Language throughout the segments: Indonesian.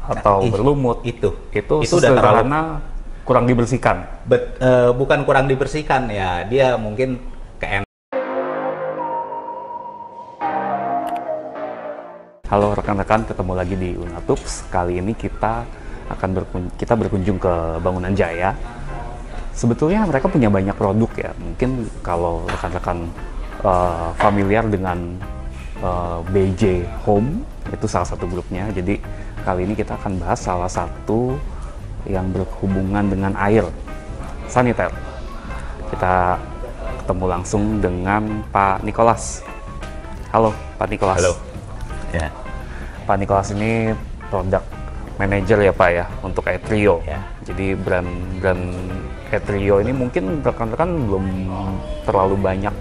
atau berlumut. Itu udah sesederhana kurang dibersihkan. Bukan kurang dibersihkan ya, dia mungkin Halo rekan-rekan, ketemu lagi di Unatups. Kali ini kita berkunjung ke Bangunan Jaya. Sebetulnya mereka punya banyak produk ya. Mungkin kalau rekan-rekan familiar dengan BJ Home, itu salah satu grupnya. Jadi kali ini kita akan bahas salah satu yang berhubungan dengan air, saniter. Kita ketemu langsung dengan Pak Nicholas. Halo Pak Nicholas. Halo. Ya. Pak Nicholas ini product manager ya Pak ya untuk Etrio. Ya. Jadi brand Etrio ini mungkin rekan-rekan belum terlalu banyak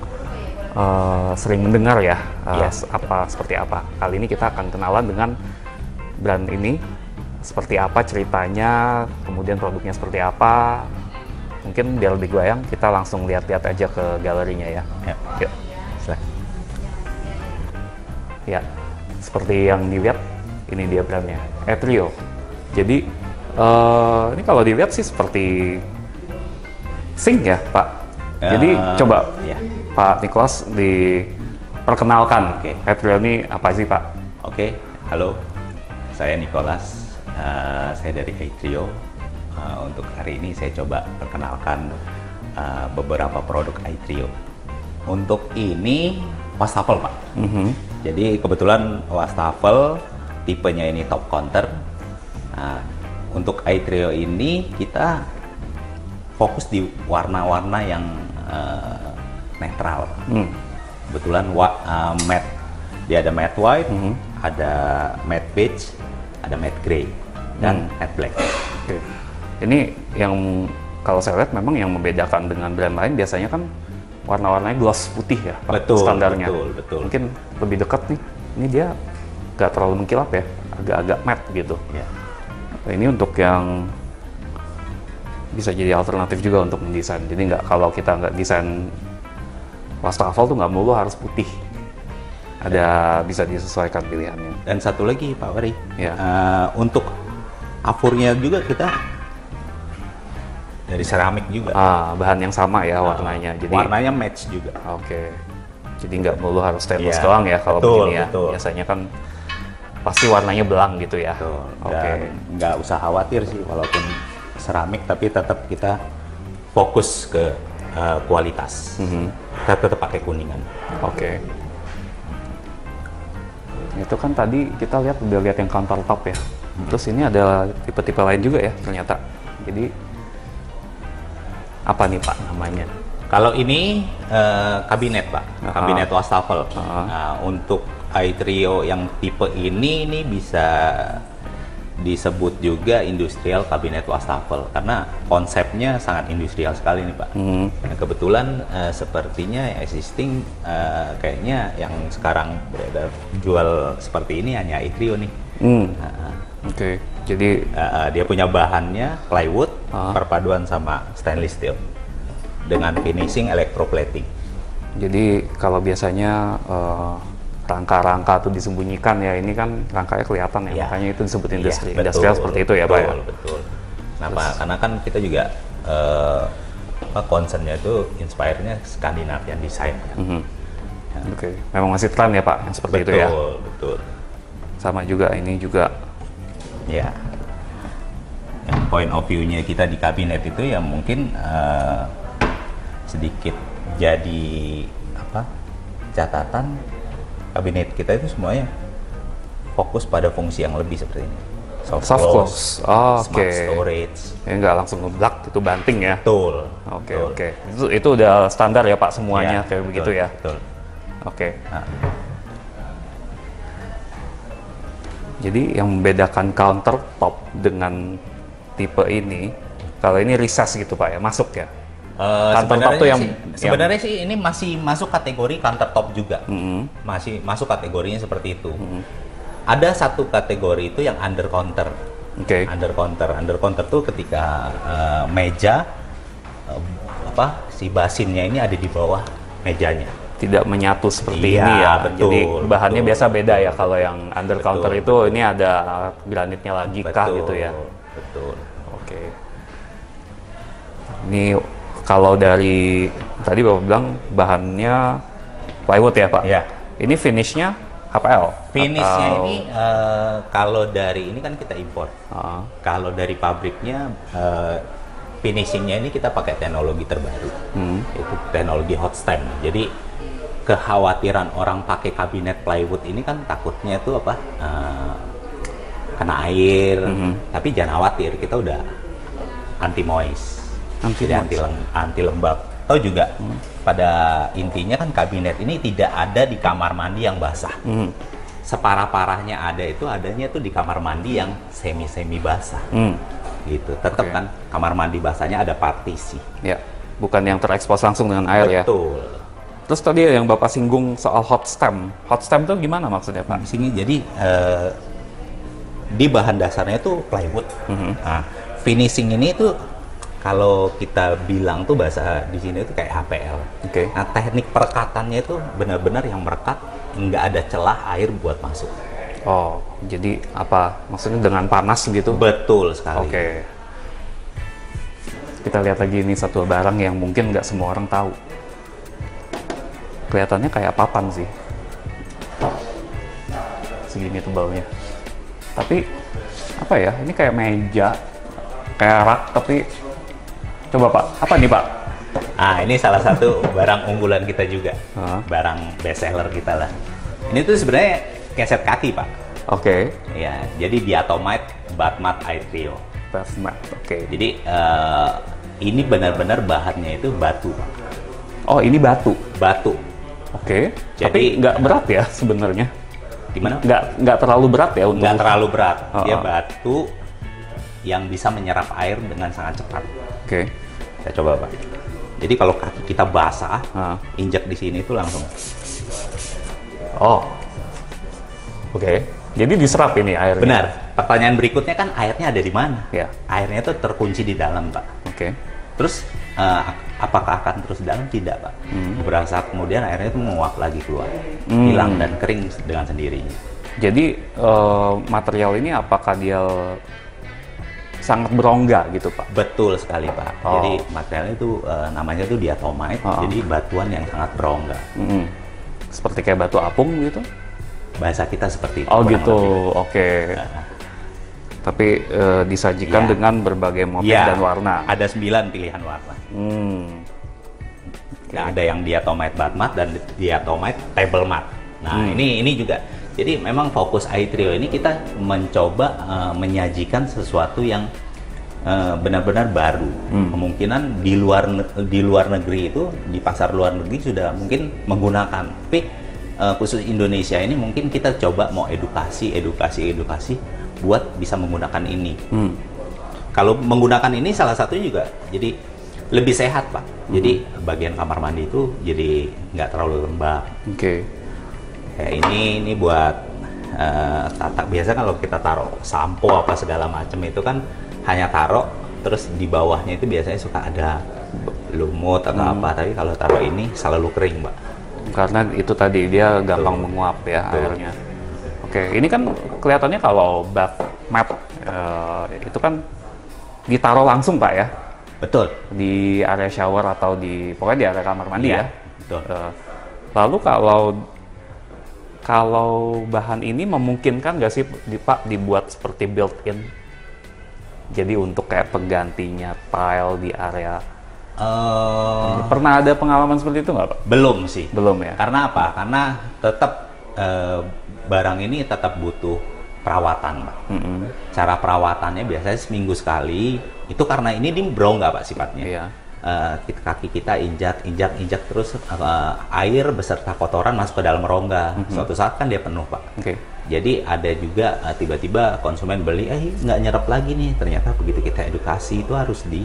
sering mendengar ya, seperti apa. Kali ini kita akan kenalan dengan brand ini, seperti apa ceritanya, kemudian produknya seperti apa. Mungkin biar lebih goyang, kita langsung lihat-lihat aja ke galerinya ya. Yuk. Ya. Seperti yang dilihat, ini dia brandnya, Etrio. Jadi ini kalau dilihat sih seperti sink ya Pak. Jadi coba Pak Nicholas diperkenalkan. Etrio ini apa sih Pak? Halo, saya Nicholas, saya dari Etrio. Untuk hari ini saya coba perkenalkan beberapa produk Etrio. Untuk ini wastafel Pak. Jadi kebetulan wastafel tipenya ini top counter. Nah, untuk Etrio ini kita fokus di warna-warna yang netral. Kebetulan matte, dia ada matte white, ada matte beige, ada matte gray, dan matte black. Ini yang kalau saya lihat memang yang membedakan dengan brand lain biasanya kan warna-warnanya gloss putih ya Pak, betul, standarnya. Betul. Mungkin lebih dekat nih, ini dia nggak terlalu mengkilap ya, agak-agak matte gitu. Nah, ini untuk yang bisa jadi alternatif juga untuk mendesain. Jadi nggak, kalau kita nggak desain wastafel tuh nggak melulu harus putih. Ada bisa disesuaikan pilihannya. Dan satu lagi Pak Wari, Ya. untuk afurnya juga kita dari seramik juga. Bahan yang sama ya warnanya. Jadi warnanya match juga. Jadi nggak melulu harus stainless Iya, doang ya kalau begini ya. Betul. Biasanya kan pasti warnanya belang gitu ya. Dan nggak usah khawatir sih walaupun seramik, tapi tetap kita fokus ke kualitas. Kita tetap pakai kuningan. Itu kan tadi kita udah lihat yang countertop ya. Terus ini ada tipe-tipe lain juga ya ternyata. Jadi apa nih Pak namanya? Kalau ini kabinet Pak, kabinet wastafel. Nah, untuk Etrio yang tipe ini bisa disebut juga industrial kabinet wastafel karena konsepnya sangat industrial sekali nih Pak. Nah, kebetulan sepertinya existing kayaknya yang sekarang beredar jual seperti ini hanya Etrio nih. Jadi dia punya bahannya plywood perpaduan sama stainless steel dengan finishing electroplating. Jadi kalau biasanya rangka-rangka tuh disembunyikan ya, ini kan rangkanya kelihatan ya, makanya itu disebut industrial seperti itu ya Pak ya? Betul. Nah Pak, karena kan kita juga concernnya itu inspire-nya Scandinavian design. Memang masih tren ya Pak yang seperti itu ya? Betul. Sama juga ini juga. Ya. Yang point of view-nya kita di kabinet itu ya mungkin sedikit jadi catatan, kabinet kita itu semuanya fokus pada fungsi yang lebih seperti ini. Soft close. Smart storage. Ya nggak langsung ngeblak itu banting ya? Betul. Oke. Itu udah standar ya Pak semuanya kayak begitu ya? Betul. Jadi yang membedakan countertop dengan tipe ini, kalau ini recess gitu Pak ya, masuk ya? Sebenarnya sih ini masih masuk kategori countertop juga. Masih masuk kategorinya seperti itu. Ada satu kategori itu yang under counter. Under counter tuh ketika meja si basinnya ini ada di bawah mejanya. tidak menyatu seperti Iya, ini ya. betul, Jadi bahannya betul. biasa beda ya. Kalau yang under Betul, counter itu betul. ini ada granitnya lagi kah gitu ya. Betul. Oke. Ini kalau dari tadi Bapak bilang bahannya plywood ya Pak? Iya. Ini finishnya HPL? Finishnya atau- ini kalau dari ini kan kita impor. Ah, Kalau dari pabriknya finishingnya ini kita pakai teknologi terbaru, yaitu teknologi hot stamp. Jadi kekhawatiran orang pakai kabinet plywood ini kan takutnya itu apa? Kena air. Tapi jangan khawatir, kita udah anti moist, jadi anti lembab. Tahu juga pada intinya kan kabinet ini tidak ada di kamar mandi yang basah. Separah-parahnya ada itu adanya tuh di kamar mandi yang semi basah. Gitu. Tetap Oke. kan kamar mandi basahnya ada partisi. ya, bukan yang terekspos langsung dengan air ya. Betul. Terus tadi yang Bapak singgung soal hot stamp. Hot stamp itu gimana maksudnya Pak? Di sini jadi di bahan dasarnya itu plywood. Nah, finishing ini tuh kalau kita bilang tuh bahasa di sini itu kayak HPL. Oke. Nah, teknik perekatannya itu benar-benar yang merekat nggak ada celah air buat masuk. Oh, jadi apa? Maksudnya dengan panas gitu? Betul sekali. Oke. Kita lihat lagi ini satu barang yang mungkin nggak semua orang tahu. Kelihatannya kayak papan sih. Segini tebalnya. Tapi apa ya? Ini kayak meja, kayak rak. Tapi coba Pak, apa nih Pak? Ah, ini salah satu barang unggulan kita juga. Hah? Barang best seller kita lah. Ini tuh sebenarnya keset kaki, Pak. Oke. Ya, jadi diatomite Batmat i3O. Pavement. Oke. Jadi ini benar-benar bahannya itu batu, Pak. Oh, ini batu. Batu. Oke. Jadi- Tapi nggak berat ya sebenarnya. Gimana? Nggak terlalu berat ya untuk. Nggak terlalu berat. Dia Oh. batu yang bisa menyerap air dengan sangat cepat. Oke. Saya coba, Pak. Jadi kalau kaki kita basah, Ah. injak di sini itu langsung. Oh. Oke. Jadi diserap ini airnya. Benar. Pertanyaan berikutnya kan airnya ada di mana? Ya. Airnya itu terkunci di dalam, Pak. Oke. Terus apakah akan terus di dalam? Tidak, Pak. Beberapa saat kemudian airnya itu menguap lagi keluar, hilang dan kering dengan sendirinya. Jadi material ini apakah dia sangat berongga gitu Pak? Betul sekali, Pak. Oh. Jadi materialnya itu namanya itu diatomite, Oh. jadi batuan yang sangat berongga. Seperti kayak batu apung gitu? Bahasa kita seperti itu. Oh kurang gitu, lebih. oke. Tapi disajikan Iya. dengan berbagai motif Iya, dan warna. Ada 9 pilihan warna. Ada yang diatomite batmat dan diatomite table mat. Nah, ini juga. Jadi memang fokus i3O ini kita mencoba menyajikan sesuatu yang benar-benar baru. Kemungkinan di luar negeri itu, di pasar luar negeri sudah mungkin menggunakan. Tapi khusus Indonesia ini mungkin kita coba mau edukasi buat bisa menggunakan ini. Kalau menggunakan ini salah satunya juga jadi lebih sehat, Pak. Jadi bagian kamar mandi itu jadi nggak terlalu lembab. Oke. Kayak ini buat biasa kalau kita taruh sampo apa segala macam itu kan hanya taruh, terus di bawahnya itu biasanya suka ada lumut atau apa. Tapi kalau taruh ini selalu kering, Pak. Karena itu tadi dia gampang menguap ya airnya. Oke, ini kan kelihatannya kalau bath mat itu kan ditaruh langsung Pak ya Betul. di area shower atau pokoknya di area kamar mandi Iya, ya. betul. Lalu kalau bahan ini memungkinkan nggak sih Pak dibuat seperti built-in? Jadi untuk kayak penggantinya tile di area. Pernah ada pengalaman seperti itu nggak Pak? Belum sih. Belum ya. Karena apa? Karena tetap barang ini tetap butuh perawatan, Pak. Cara perawatannya biasanya seminggu sekali. Itu karena ini berongga, Pak, sifatnya. Iya. Kaki kita injak terus air beserta kotoran masuk ke dalam rongga. Suatu saat kan dia penuh, Pak. Oke. Jadi ada juga tiba-tiba konsumen beli, nggak nyerap lagi nih. Ternyata begitu kita edukasi itu harus di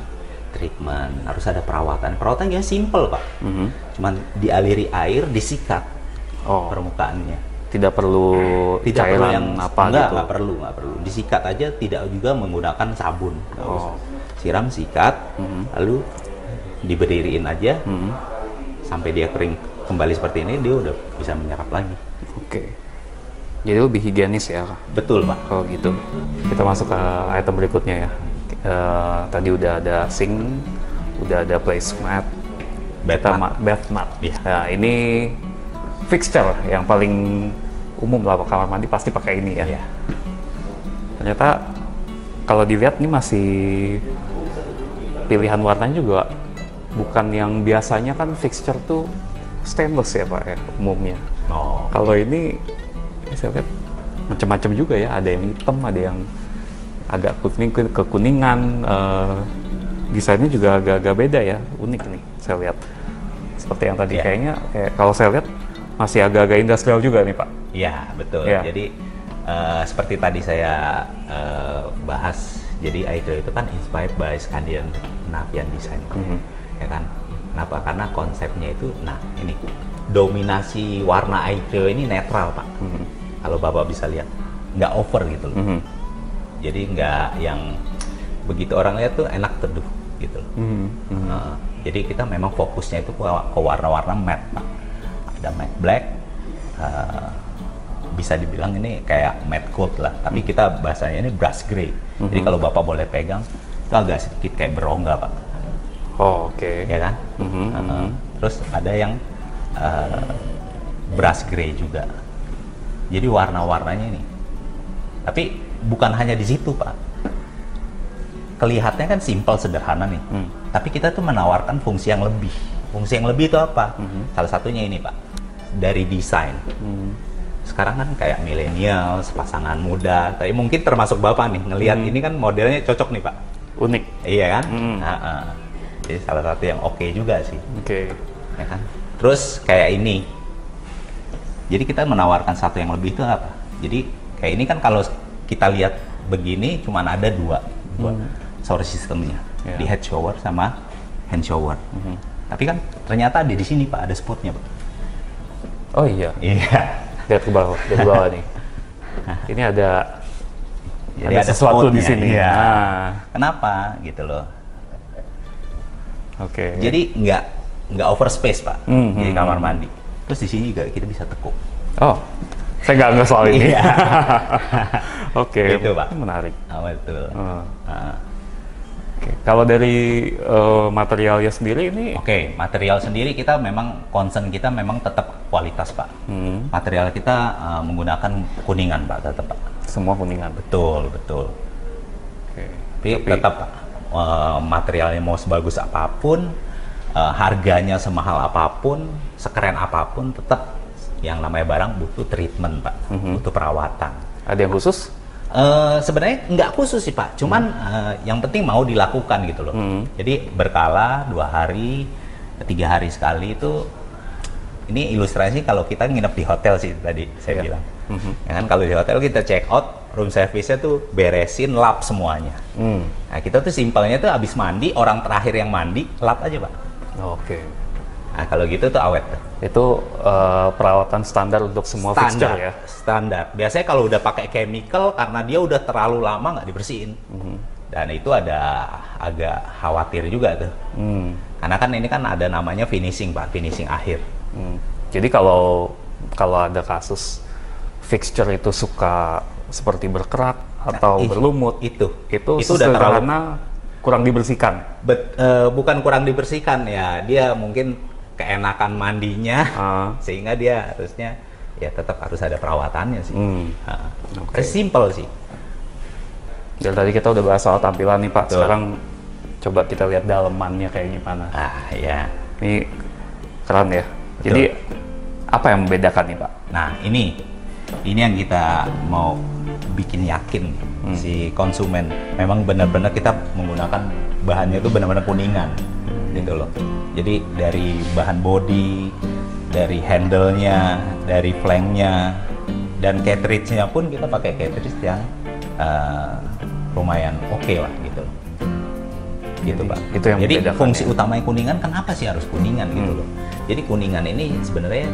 treatment, harus ada perawatan. Perawatannya simple, Pak. Cuman dialiri air, disikat Oh, permukaannya. tidak perlu cairan apa gitu. Nggak perlu. Disikat aja, tidak juga menggunakan sabun. Nggak usah. Siram, sikat, lalu diberdiriin aja sampai dia kering kembali seperti ini, dia udah bisa menyerap lagi. Oke. Jadi lebih higienis ya? Betul, Pak. Kalau gitu. Kita masuk ke item berikutnya ya. Tadi udah ada sink, udah ada placemat, bath mat. Iya. Nah, ini fixture yang paling umum lah, kamar mandi pasti pakai ini ya. Iya. Ternyata kalau dilihat ini masih pilihan warnanya juga bukan yang biasanya kan fixture tuh stainless ya Pak ya umumnya. Oh. Kalau ini saya lihat macam-macam juga ya, ada yang hitam, ada yang agak kekuningan, desainnya juga agak-agak beda ya, unik nih saya lihat. Seperti yang tadi kayaknya kalau saya lihat masih agak-agak industrial juga nih Pak. Iya, betul. Ya. Jadi seperti tadi saya bahas, jadi Aitrio itu kan inspired by Scandinavian design, ya kan? Kenapa? Karena konsepnya itu, nah ini dominasi warna Aitrio ini netral Pak. Kalau Bapak bisa lihat, nggak over gitu loh. Jadi nggak yang begitu orang lihat tuh enak teduh gitu loh. Jadi kita memang fokusnya itu ke warna-warna matte Pak. Ada matte black. Bisa dibilang ini kayak matte gold lah, tapi kita bahasanya ini brush gray. Jadi kalau Bapak boleh pegang, itu agak sedikit kayak berongga Pak. Oh, oke. Ya kan? Terus ada yang brush gray juga. Jadi warna-warnanya ini. Tapi bukan hanya di situ Pak. Kelihatannya kan simpel sederhana nih. Tapi kita tuh menawarkan fungsi yang lebih. Fungsi yang lebih itu apa? Salah satunya ini Pak. Dari desain. Sekarang kan kayak milenial, pasangan muda, tapi mungkin termasuk Bapak nih, ngelihat ini kan modelnya cocok nih Pak. Unik. Iya kan? Jadi salah satu yang oke juga sih. Oke. Ya kan? Terus kayak ini. Jadi kita menawarkan satu yang lebih itu apa? Jadi kayak ini kan kalau kita lihat begini cuman ada dua shower systemnya. Di head shower sama hand shower. Tapi kan ternyata ada di sini Pak, ada spotnya Pak. Oh iya. Iya. Lihat ke bawah nih. Ini ada Jadi ada sesuatu spotnya, di sini. Iya. Nah. Kenapa gitu loh? Oke. Jadi nggak over space Pak. Jadi kamar mandi. Terus di sini juga kita bisa tekuk. Oh, saya nggak soal ini. Iya. Oke. Itu Pak. Menarik. Betul. Oke. Kalau dari materialnya sendiri ini? Oke, material sendiri kita memang concern kita memang tetap kualitas Pak. Material kita menggunakan kuningan Pak, tetap Pak. Semua kuningan. Betul. Oke. Tapi tetap Pak, materialnya mau sebagus apapun, harganya semahal apapun, sekeren apapun, tetap yang namanya barang butuh treatment Pak, butuh perawatan. Ada yang khusus? Sebenarnya nggak khusus sih Pak, cuman yang penting mau dilakukan gitu loh. Jadi berkala 2 hari, 3 hari sekali itu. Ini ilustrasi kalau kita nginep di hotel sih tadi saya bilang. Ya kan kalau di hotel kita check out, room service-nya tuh beresin, lap semuanya. Nah kita tuh simpelnya tuh abis mandi, orang terakhir yang mandi, lap aja Pak. Oke. Nah kalau gitu tuh awet tuh. Itu perawatan standar untuk semua fixture ya? Standar. Biasanya kalau udah pakai chemical, karena dia udah terlalu lama nggak dibersihin. Dan itu ada agak khawatir juga tuh. Karena kan ini kan ada namanya finishing Pak, finishing akhir. Jadi kalau ada kasus fixture itu suka seperti berkerak atau berlumut, itu udah karena kurang dibersihkan. Bukan kurang dibersihkan ya, dia mungkin keenakan mandinya sehingga dia harusnya ya tetap harus ada perawatannya sih. Simple sih. Dan tadi kita udah bahas soal tampilan nih Pak. Sekarang coba kita lihat dalemannya kayak gimana. Ya. Ini keren ya. Jadi apa yang membedakan nih Pak? Nah ini yang kita mau bikin yakin si konsumen memang benar-benar kita menggunakan bahannya itu benar-benar kuningan gitu loh. Jadi dari bahan body, dari handle-nya, dari flank-nya, dan cartridge-nya pun kita pakai cartridge yang lumayan oke lah gitu loh. Gitu Pak. Itu yang jadi membedakan, fungsi utamanya kuningan, kenapa sih harus kuningan gitu loh. Jadi kuningan ini sebenarnya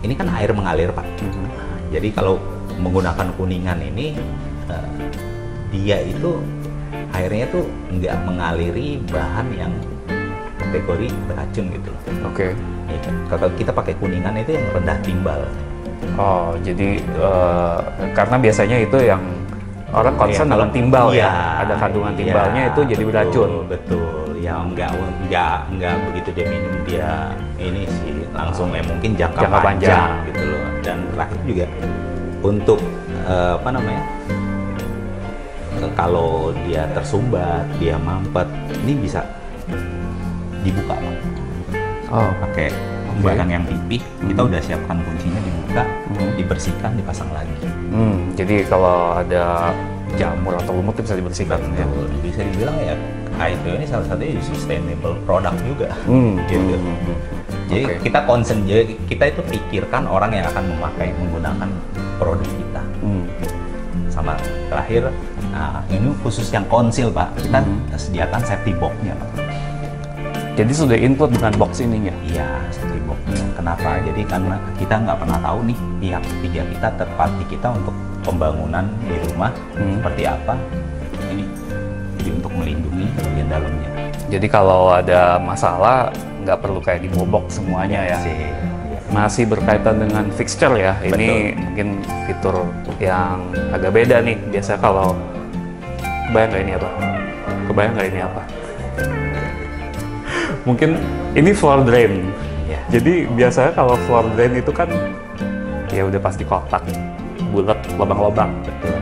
ini kan air mengalir Pak. Jadi kalau menggunakan kuningan ini dia itu airnya tuh nggak mengaliri bahan yang kategori beracun gitu loh. Oke. Ya, kalau kita pakai kuningan itu yang rendah timbal. Oh, jadi karena biasanya itu yang orang concern dengan timbal iya, ya, ada kandungan timbalnya itu jadi beracun. Betul, yang enggak begitu dia minum dia ini sih langsung ya mungkin jangka panjang gitu loh. Dan terakhir juga untuk apa namanya, kalau dia tersumbat, dia mampet, ini bisa dibuka Pak. Oh, pakai barang yang pipih, kita udah siapkan kuncinya, dibuka, dibersihkan, dipasang lagi. Jadi kalau ada jamur atau lumut itu bisa dibersihkan. Ya? Bisa dibilang ya, H2O ini salah satunya sustainable product juga. Gitu. Jadi kita concern, kita itu pikirkan orang yang akan menggunakan produk kita. Sama terakhir, nah ini khusus yang konsil Pak, kita sediakan safety box-nya Pak. Jadi sudah include dengan box ininya? Iya, safety box-nya. Kenapa? Jadi karena kita nggak pernah tahu nih pihak ketiga kita, third party kita untuk pembangunan di rumah seperti apa. Ini jadi untuk melindungi bagian dalamnya. Jadi kalau ada masalah nggak perlu kayak dibobok semuanya ya? Masih berkaitan dengan fixture ya. Betul. Ini mungkin fitur yang agak beda nih. Biasanya kalau kebayang nggak ini apa? Kebayang nggak ini apa? Mungkin ini floor drain. Ya. Jadi biasanya kalau floor drain itu kan ya udah pasti kotak, bulat, lubang-lubang. Betul.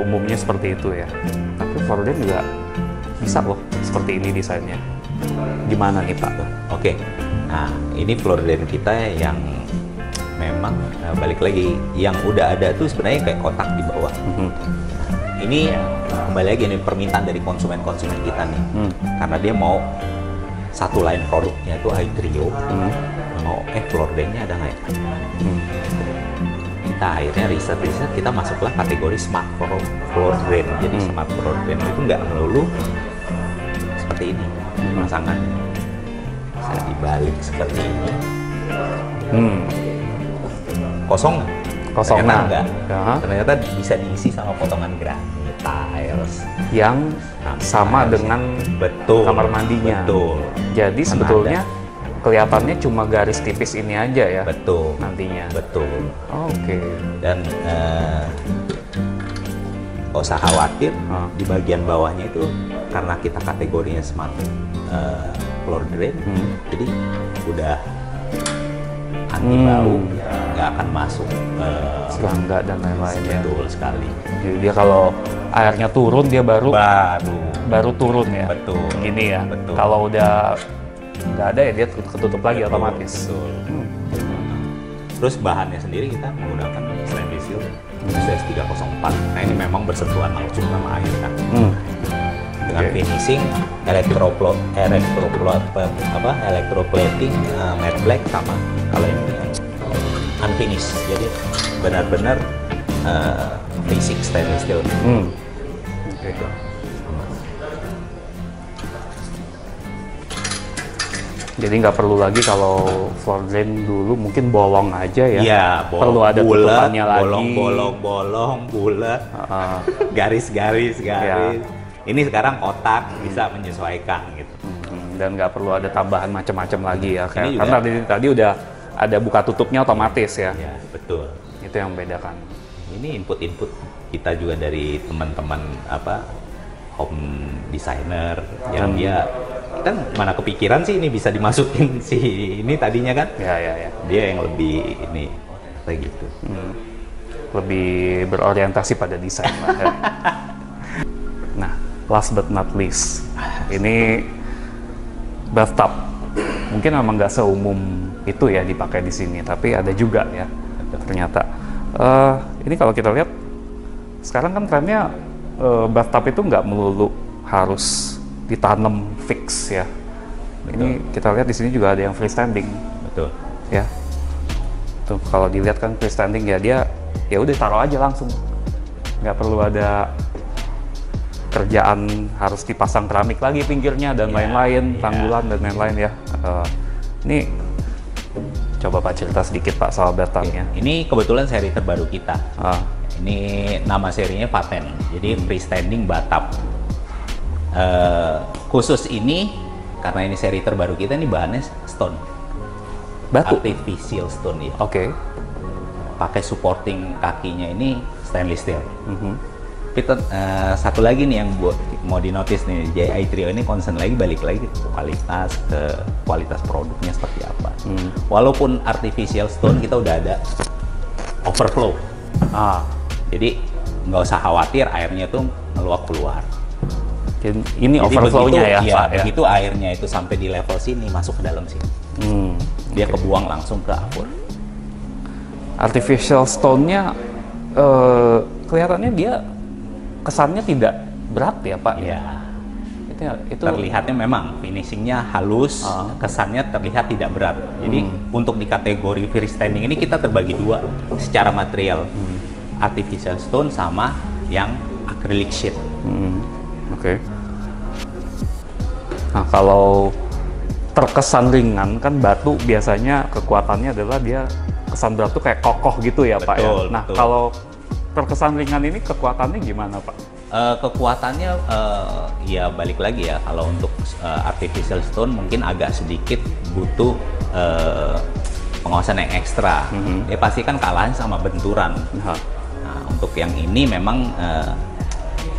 Umumnya seperti itu ya. Tapi floor drain juga bisa loh seperti ini desainnya. Gimana nih Pak? Oke. Nah, ini floor drain kita yang memang balik lagi yang udah ada tuh sebenarnya kayak kotak di bawah. Ini kembali lagi nih permintaan dari konsumen-konsumen kita nih. Karena dia mau satu line produknya itu H2O, mau floor drain-nya ada nggak ya? Kita akhirnya riset kita masuklah kategori smart floor drain. Jadi smart floor drain itu nggak melulu seperti ini pemasangannya, bisa dibalik seperti ini. Kosong nggak? Kosong Ternyata nggak? enggak. Ternyata bisa diisi sama potongan granit, tiles Yang sama dengan kamar mandinya. Betul. Jadi sebetulnya kelihatannya cuma garis tipis ini aja ya. Betul. Nantinya. Betul. Oke. Dan nggak usah khawatir di bagian bawahnya itu karena kita kategorinya smart floor drain, jadi udah anti bau, nggak akan masuk serangga dan lain-lain ya. Betul sekali. Jadi dia kalau airnya turun dia baru turun ya. Betul. Gini ya. Betul. Kalau udah nggak ada ya dia ketutup lagi otomatis. Betul. Terus bahannya sendiri kita menggunakan stainless steel USS 304. Nah ini memang bersentuhan langsung sama air kan. Dengan finishing electroplating matte black sama kalau ini unfinished. Jadi benar-benar basic stainless steel. Jadi nggak perlu lagi kalau floor drain dulu mungkin bolong aja ya. Iya, perlu ada tutupannya lagi. Bolong, bulat, garis. Ini sekarang otak bisa menyesuaikan gitu. Dan nggak perlu ada tambahan macam-macam lagi ya. Karena tadi udah ada buka tutupnya otomatis ya. Iya, betul. Itu yang membedakan. Ini input kita juga dari teman-teman home designer yang dia kan mana kepikiran sih ini bisa dimasukin si ini tadinya kan? Ya. Dia yang lebih ini kayak gitu. Lebih berorientasi pada desain lah ya. Nah, last but not least, ini bathtub. Mungkin memang nggak seumum itu ya dipakai di sini, tapi ada juga ya ternyata. Ini kalau kita lihat sekarang kan trennya bathtub itu nggak melulu harus ditanam fix ya. Ini kita lihat di sini juga ada yang freestanding. Betul. Ya. Tuh kalau dilihat kan freestanding ya dia ya udah taruh aja langsung. Nggak perlu ada kerjaan harus dipasang keramik lagi pinggirnya dan lain-lain, tanggulan dan lain-lain ya. Ini coba Pak cerita sedikit Pak soal bathtubnya. Ini kebetulan seri terbaru kita. Ini nama serinya paten. Jadi freestanding bathtub. Khusus ini karena ini seri terbaru kita, ini bahannya stone. Batu? Artificial stone ya. Oke. Pakai supporting kakinya ini stainless steel. Tapi satu lagi nih yang mau dinotis nih, JI Trio ini concern lagi, balik lagi ke kualitas produknya seperti apa. Walaupun artificial stone kita udah ada overflow. Jadi nggak usah khawatir airnya tuh meluap keluar. Ini overflow-nya ya, Pak? Begitu airnya itu sampai di level sini, masuk ke dalam sini. Dia kebuang langsung ke apur. Artificial stone-nya kelihatannya dia kesannya tidak berat ya, Pak? Iya. Itu terlihatnya memang finishingnya halus, kesannya terlihat tidak berat. Jadi untuk di kategori freestanding ini kita terbagi dua secara material, artificial stone sama yang acrylic sheet. Oke. Nah, kalau terkesan ringan kan batu biasanya kekuatannya adalah dia kesan berat tuh kayak kokoh gitu ya, Pak ya. Nah, kalau terkesan ringan ini kekuatannya gimana, Pak? Kekuatannya ya balik lagi ya, kalau untuk artificial stone mungkin agak sedikit butuh pengawasan yang ekstra. Dia pasti kan kalahnya sama benturan. Nah, untuk yang ini memang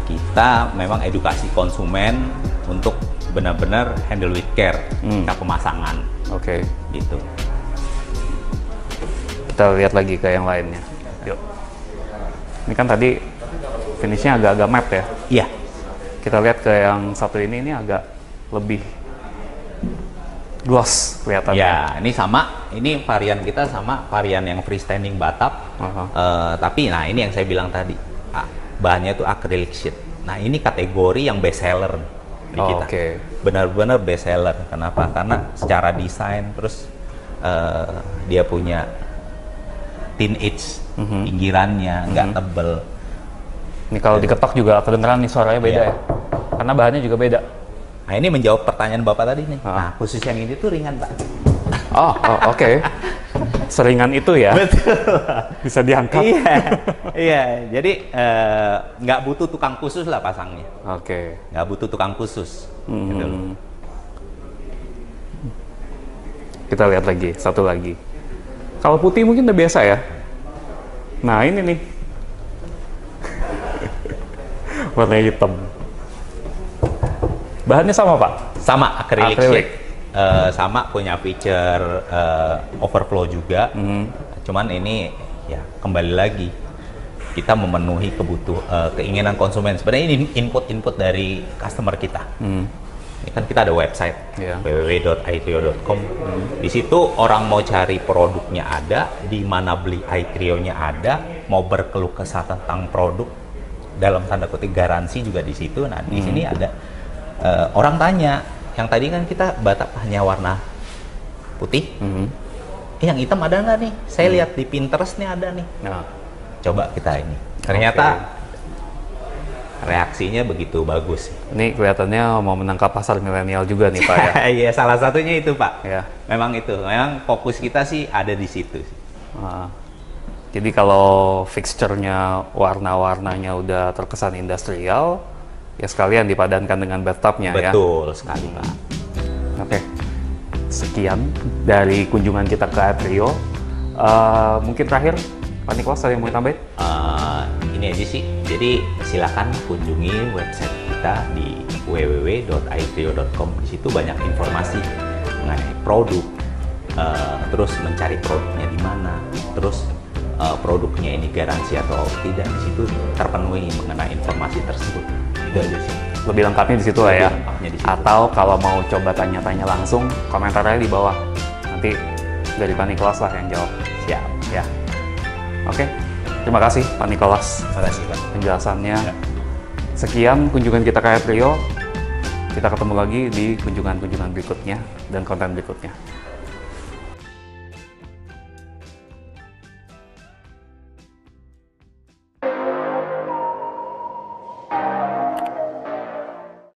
kita memang edukasi konsumen untuk benar-benar handle with care ketika pemasangan. Oke. Gitu. Kita lihat lagi ke yang lainnya. Yuk. Ini kan tadi finishnya agak-agak matte ya? Iya. Kita lihat ke yang satu ini agak lebih gloss kelihatannya. Ya, ini sama. Ini varian kita sama varian yang freestanding Batap. Tapi nah ini yang saya bilang tadi, bahannya itu acrylic sheet. Nah ini kategori yang best seller di kita. Benar-benar best seller. Kenapa? Karena secara desain, terus dia punya thin edge, pinggirannya nggak tebel. Ini kalau diketok juga kedengeran nih suaranya beda ya? Karena bahannya juga beda. Nah ini menjawab pertanyaan Bapak tadi nih. Nah khusus yang ini tuh ringan, Pak. Oke. Seringan itu ya? Betul. Bisa diangkat. Iya. Jadi nggak butuh tukang khusus lah pasangnya. Oke. Nggak butuh tukang khusus. Gitu. Kita lihat lagi, satu lagi. Kalau putih mungkin udah biasa ya. Nah ini nih. Warna hitam. Bahannya sama, Pak? Sama, acrylic sheet. Sama punya feature overflow juga. Cuman ini ya kembali lagi kita memenuhi keinginan konsumen. Sebenarnya ini input dari customer kita. Ini kan kita ada website www.itrio.com. Di situ orang mau cari produknya ada, di mana beli iTrio-nya ada, mau berkeluh kesah tentang produk dalam tanda kutip garansi juga di situ. Nah di sini ada orang tanya, yang tadi kan kita Batap hanya warna putih, yang hitam ada nggak nih? Saya lihat di Pinterest nih ada nih. Nah, coba kita ini. Ternyata reaksinya begitu bagus. Ini kelihatannya mau menangkap pasar milenial juga nih, Pak ya? Iya, salah satunya itu, Pak. Ya. Memang itu, memang fokus kita sih ada di situ. Jadi kalau fixture-nya, warna-warnanya udah terkesan industrial, ya sekalian dipadankan dengan bathtub-nya ya? Betul sekali, Pak. Oke. Sekian dari kunjungan kita ke iTrio. Mungkin terakhir, Pak Niklas ada yang mau tambahin? Ini aja sih, jadi silakan kunjungi website kita di www.itrio.com. Di situ banyak informasi mengenai produk, terus mencari produknya di mana, terus produknya ini garansi atau tidak, di situ terpenuhi mengenai informasi tersebut. Itu aja sih. Lebih lengkapnya di situ lah ya. Atau kalau mau coba tanya-tanya langsung, komentarnya di bawah. Nanti dari Pak Niklas lah yang jawab. Siap. Ya. Oke. Terima kasih Pak Niklas. Terima kasih, Pak. Penjelasannya. Ya. Sekian kunjungan kita ke iTrio. Kita ketemu lagi di kunjungan-kunjungan berikutnya dan konten berikutnya.